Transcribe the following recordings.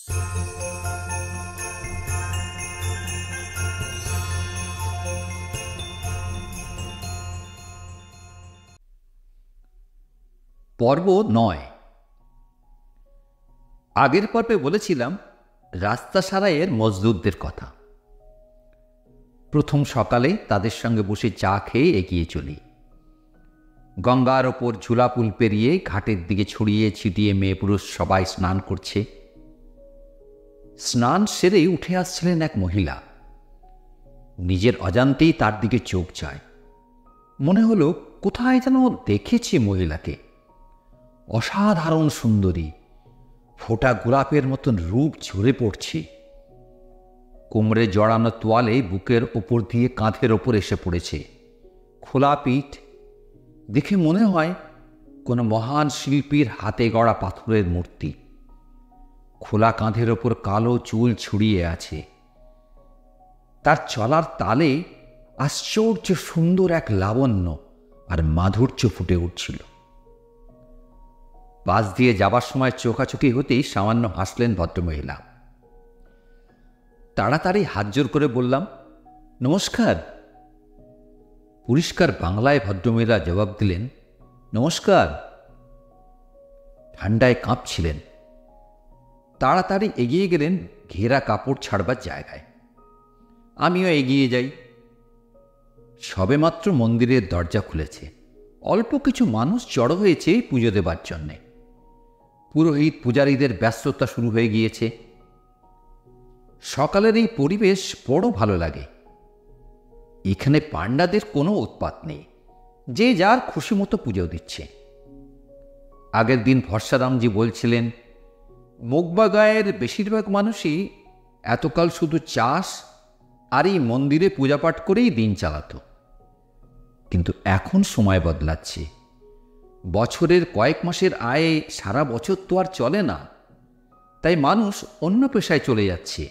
পর্ব ৯। আগের পর্বে বলেছিলাম রাস্তা সারাইয়ের মজদুরদের কথা। প্রথম সকালে তাদের সঙ্গে বসে চা খেয়ে এগিয়ে চলি। গঙ্গার ওপর ঝুলাপুল পেরিয়ে ঘাটের দিকে ছড়িয়ে ছিটিয়ে মেয়ে পুরুষ সবাই স্নান করছে। স্নান সেরেই উঠে আসছিলেন এক মহিলা। নিজের অজান্তেই তার দিকে চোখ যায়। মনে হলো কোথায় যেন দেখেছি মহিলাকে। অসাধারণ সুন্দরী, ফোটা গোলাপের মতন রূপ ঝরে পড়ছে। কোমরে জড়ানো তোয়ালে বুকের ওপর দিয়ে কাঁধের ওপর এসে পড়েছে। খোলা পিঠ, দেখে মনে হয় কোনো মহান শিল্পীর হাতে গড়া পাথরের মূর্তি। খোলা কাঁধের ওপর কালো চুল ছড়িয়ে আছে। তার চলার তালে আশ্চর্য সুন্দর এক লাবণ্য আর মাধুর্য ফুটে উঠছিল। পাশ দিয়ে যাবার সময় চোখাচোখি হতেই সামান্য হাসলেন ভদ্রমহিলা। তাড়াতাড়ি হাত জোর করে বললাম, নমস্কার। পরিষ্কার বাংলায় ভদ্রমহিলা জবাব দিলেন, নমস্কার। ঠান্ডায় কাঁপছিলেন। তাড়াতাড়ি এগিয়ে গেলেন ঘেরা কাপড় ছাড়বার জায়গায়। আমিও এগিয়ে যাই। সবেমাত্র মন্দিরের দরজা খুলেছে। অল্প কিছু মানুষ জড়ো হয়েছে পুজো দেবার জন্যে। পুরোহিত পূজারীদের ব্যস্ততা শুরু হয়ে গিয়েছে। সকালের এই পরিবেশ বড় ভালো লাগে। এখানে পাণ্ডাদের কোনো উৎপাত নেই, যে যার খুশি মতো পুজো দিচ্ছে। আগের দিন ভরসারামজি বলছিলেন, মুগবাগায়ের বেশিরভাগ মানুষই এতকাল শুধু চাষ আর এই মন্দিরে পূজাপাঠ করেই দিন চালাত। কিন্তু এখন সময় বদলাচ্ছে। বছরের কয়েক মাসের আয়ে সারা বছর তো আর চলে না। তাই মানুষ অন্য পেশায় চলে যাচ্ছে,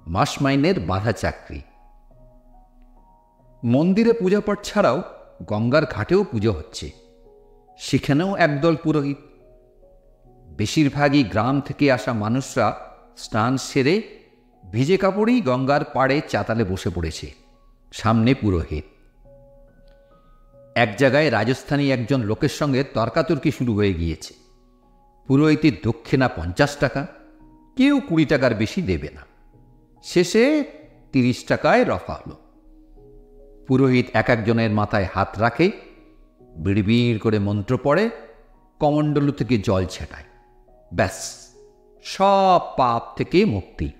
মাস মাইনের বাঁধা চাকরি। মন্দিরে পূজাপাঠ ছাড়াও গঙ্গার ঘাটেও পুজো হচ্ছে। সেখানেও একদল পুরোহিত। বেশিরভাগই গ্রাম থেকে আসা মানুষরা স্নান সেরে ভিজে কাপড়েই গঙ্গার পাড়ে চাতালে বসে পড়েছে। সামনে পুরোহিত। এক জায়গায় রাজস্থানী একজন লোকের সঙ্গে তর্কাতর্কি শুরু হয়ে গিয়েছে। পুরোহিতের দক্ষিণা 50 টাকা, কেউ 20 টাকার বেশি দেবে না। শেষে 30 টাকায় রফা হলো। পুরোহিত এক একজনের মাথায় হাত রাখে, বিড়বিড় করে মন্ত্র পড়ে, কমণ্ডলু থেকে জল ছেটায়। ব্যাস, সব পাপ থেকে মুক্তি।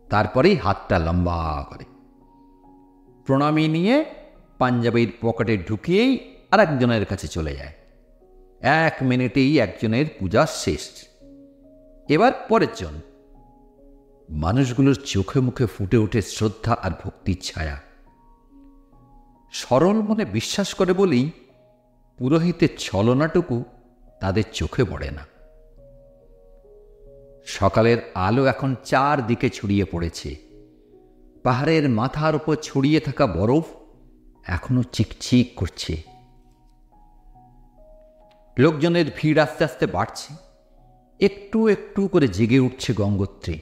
তারপরেই হাতটা লম্বা করে প্রণামী নিয়ে পাঞ্জাবির পকেটে ঢুকিয়েই আর একজনের কাছে চলে যায়। 1 মিনিটেই একজনের পূজা শেষ। এবার পরের জন। মানুষগুলোর চোখে মুখে ফুটে ওঠে শ্রদ্ধা আর ভক্তির ছায়া। সরল মনে বিশ্বাস করে বলেই পুরোহিতের ছলনাটুকু তাদের চোখে পড়ে না। সকালের আলো এখন চারদিকে ছড়িয়ে পড়েছে। পাহাড়ের মাথার উপর ছড়িয়ে থাকা বরফ এখনো চিকচিক করছে। লোকজনের ভিড় আস্তে আস্তে বাড়ছে। একটু একটু করে জেগে উঠছে গঙ্গোত্রী।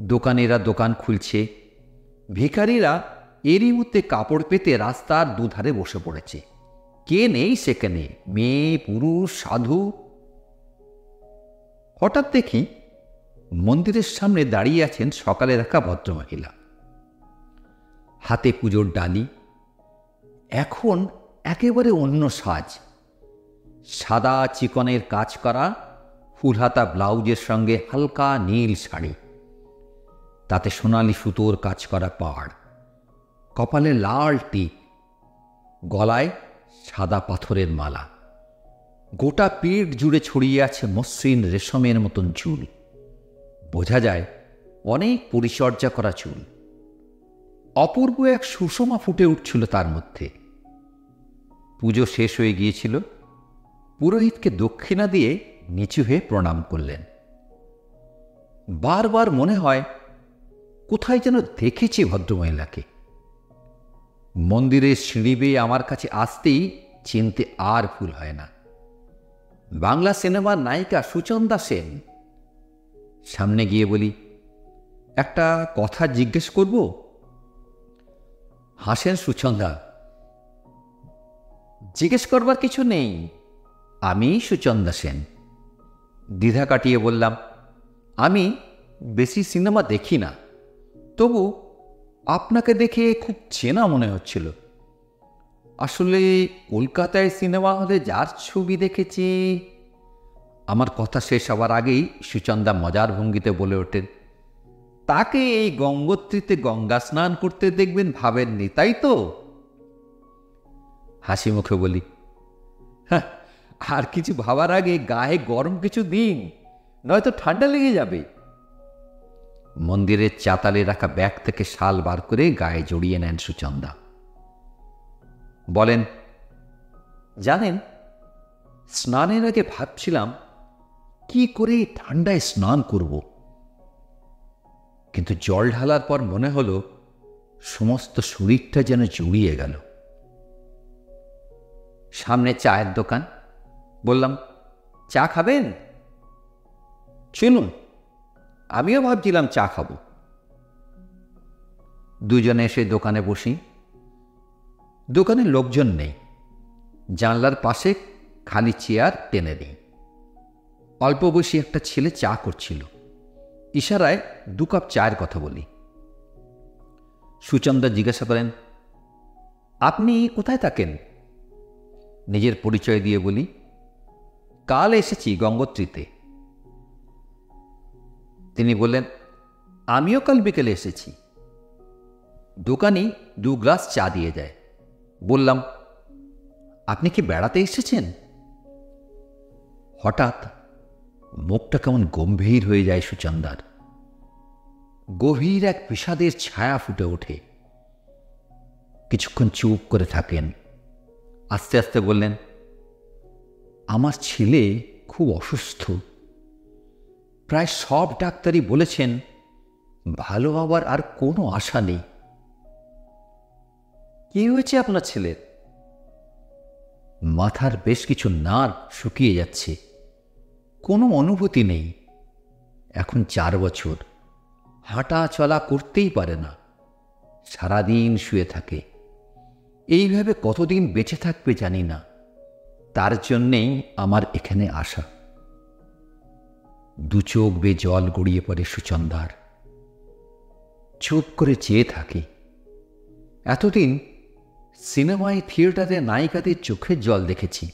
দোকানেরা দোকান খুলছে। ভিখারিরা এরই মধ্যে কাপড় পেতে রাস্তার দুধারে বসে পড়েছে। কে নেই সেখানে, মেয়ে পুরুষ সাধু। হঠাৎ দেখি মন্দিরের সামনে দাঁড়িয়ে আছেন সকালে রাখা ভদ্রমহিলা। হাতে পুজোর ডালি। এখন একেবারে অন্য সাজ। সাদা চিকনের কাজ করা ফুলহাতা ব্লাউজের সঙ্গে হালকা নীল শাড়ি, তাতে সোনালি সুতোর কাজ করা পাড়, কপালে লাল টিপ, গলায় সাদা পাথরের মালা। গোটা পিঠ জুড়ে ছড়িয়ে আছে মসৃণ রেশমের মতন চুল। বোঝা যায় অনেক পরিচর্যা করা চুল। অপূর্ব এক সুষমা ফুটে উঠছিল তার মধ্যে। পুজো শেষ হয়ে গিয়েছিল। পুরোহিতকে দক্ষিণা দিয়ে নিচু হয়ে প্রণাম করলেন। বারবার মনে হয় কোথায় যেন দেখেছি ভদ্রমহিলাকে। মন্দিরের সিঁড়ি বেয়ে আমার কাছে আসতেই চিনতে আর ভুল হয় না। বাংলা সিনেমার নায়িকা সুচন্দা সেন। সামনে গিয়ে বলি, একটা কথা জিজ্ঞেস করব? হাসেন সুচন্দা। জিজ্ঞেস করবার কিছু নেই, আমি সুচন্দা সেন। দ্বিধা কাটিয়ে বললাম, আমি বেশি সিনেমা দেখি না, তবু আপনাকে দেখে খুব চেনা মনে হচ্ছিল। আসলে কলকাতায় সিনেমা হলে যার ছবি দেখেছি। আমার কথা শেষ হওয়ার আগেই সুচন্দা মজার ভঙ্গিতে বলে ওঠেন, তাকে এই গঙ্গোত্রীতে গঙ্গা স্নান করতে দেখবেন ভাবেননি, তাই তো? হাসি মুখে বলি, হ্যাঁ, আর কিছু ভাবার আগে গায়ে গরম কিছু দিন, নয়তো ঠান্ডা লেগে যাবে। মন্দিরের চাতালে রাখা ব্যাগ থেকে শাল বার করে গায়ে জড়িয়ে নেন সুচন্দা। বলেন, জানেন, স্নানের আগে ভাবছিলাম কি করে ঠান্ডায় স্নান করব, কিন্তু জল ঢালার পর মনে হলো সমস্ত শরীরটা যেন জুড়িয়ে গেল। সামনে চায়ের দোকান। বললাম, চা খাবেন? চলুন, আমিও ভাবছিলাম চা খাবো। দুজনে এসে দোকানে বসি। দোকানে লোকজন নেই, জানলার পাশে খালি চেয়ার টেনে নেই। অল্প বয়সী একটা ছেলে চা করছিল। ইশারায় 2 কাপ চায়ের কথা বলি। সুচন্দা জিজ্ঞাসা করেন, আপনি কোথায় থাকেন? নিজের পরিচয় দিয়ে বলি, কাল এসেছি গঙ্গোত্রীতে। তিনি বললেন, আমিও কাল বিকেলে এসেছি। দোকানি 2 গ্লাস চা দিয়ে যায়। বললাম, আপনি কি বেড়াতে এসেছেন? হঠাৎ মুখটা কেমন গম্ভীর হয়ে যায় সুচন্দার। গভীর এক বিষাদের ছায়া ফুটে ওঠে। কিছুক্ষণ চুপ করে থাকেন। আস্তে আস্তে বললেন, আমার ছেলে খুব অসুস্থ। প্রায় সব ডাক্তারই বলেছেন ভালো হবার আর কোনো আশা নেই। কি হয়েছে আপনার ছেলের? মাথার বেশ কিছু নার্ভ শুকিয়ে যাচ্ছে, কোনো অনুভূতি নেই। এখন 4 বছর, হাঁটা চলা করতেই পারে না, সারাদিন শুয়ে থাকে। এইভাবে কতদিন বেঁচে থাকবে জানি না, তার জন্যেই আমার এখানে আসা। 2 চোখ বেয়ে জল গড়িয়ে পড়ে সুচন্দার। চুপ করে চেয়ে থাকে। এতদিন সিনেমায় থিয়েটারে নায়িকাদের চোখের জল দেখেছি,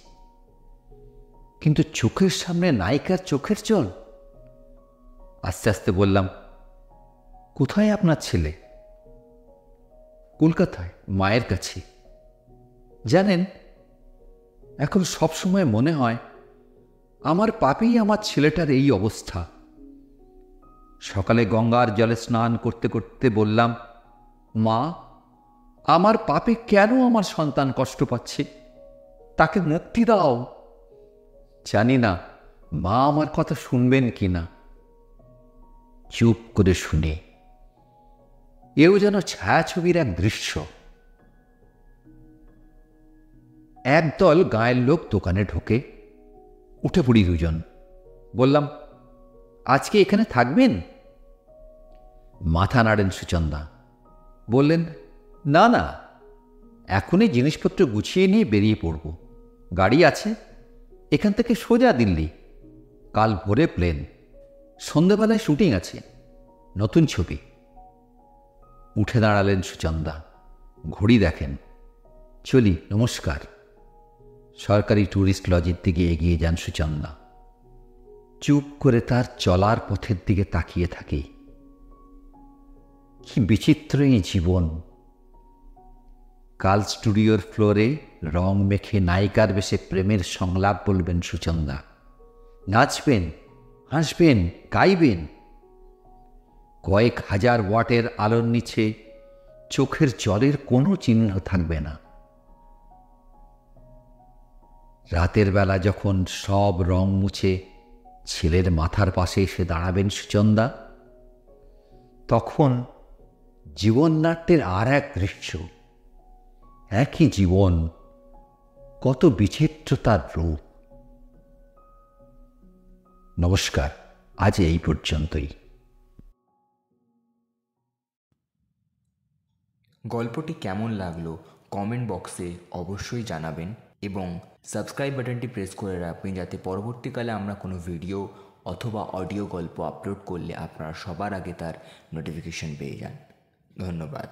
কিন্তু চোখের সামনে নায়িকার চোখের জল। আস্তে আস্তে বললাম, কোথায় আপনার ছেলে? কলকাতায়, মায়ের কাছে। জানেন, এখন সবসময় মনে হয় আমার পাপেই আমার ছেলেটার এই অবস্থা। সকালে গঙ্গার জলে স্নান করতে করতে বললাম, মা, আমার পাপে কেন আমার সন্তান কষ্ট পাচ্ছে? তাকে মুক্তি দাও। জানি না মা আমার কথা শুনবেন কিনা। চুপ করে শুনে এও যেন ছায়াছবির এক দৃশ্য। একদল গায়ের লোক দোকানে ঢোকে। উঠে পড়ি দুজন। বললাম, আজকে এখানে থাকবেন? মাথা নাড়েন সুচন্দা। বললেন, না না, এখনই জিনিসপত্র গুছিয়ে নিয়ে বেরিয়ে পড়ব। গাড়ি আছে, এখান থেকে সোজা দিল্লি। কাল ভোরে প্লেন, সন্ধ্যাবেলায় শুটিং আছে, নতুন ছবি। উঠে দাঁড়ালেন সুচন্দা। ঘড়ি দেখেন। চলি, নমস্কার। সরকারি ট্যুরিস্ট লজের দিকে এগিয়ে যান সুচন্দা। চুপ করে তার চলার পথের দিকে তাকিয়ে থাকি। কি বিচিত্র এই জীবন। কাল স্টুডিওর ফ্লোরে রং মেখে নায়িকার বেশে প্রেমের সংলাপ বলবেন সুচন্দা। নাচবেন, হাসবেন, গাইবেন। কয়েক হাজার ওয়াটের আলোর নিচে চোখের জলের কোনো চিহ্ন থাকবে না। রাতের বেলা যখন সব রং মুছে ছেলের মাথার পাশে এসে দাঁড়াবেন সুচন্দা, তখন জীবননাট্যের আর এক দৃশ্য। একই জীবন, কত বিচিত্র তার রূপ। নমস্কার, আজ এই পর্যন্তই। গল্পটি কেমন লাগলো কমেন্ট বক্সে অবশ্যই জানাবেন এবং সাবস্ক্রাইব বাটনটি প্রেস করে রাখবেন, যাতে পরবর্তীকালে আমরা কোনো ভিডিও অথবা অডিও গল্প আপলোড করলে আপনারা সবার আগে তার নোটিফিকেশন পেয়ে যান। ধন্যবাদ।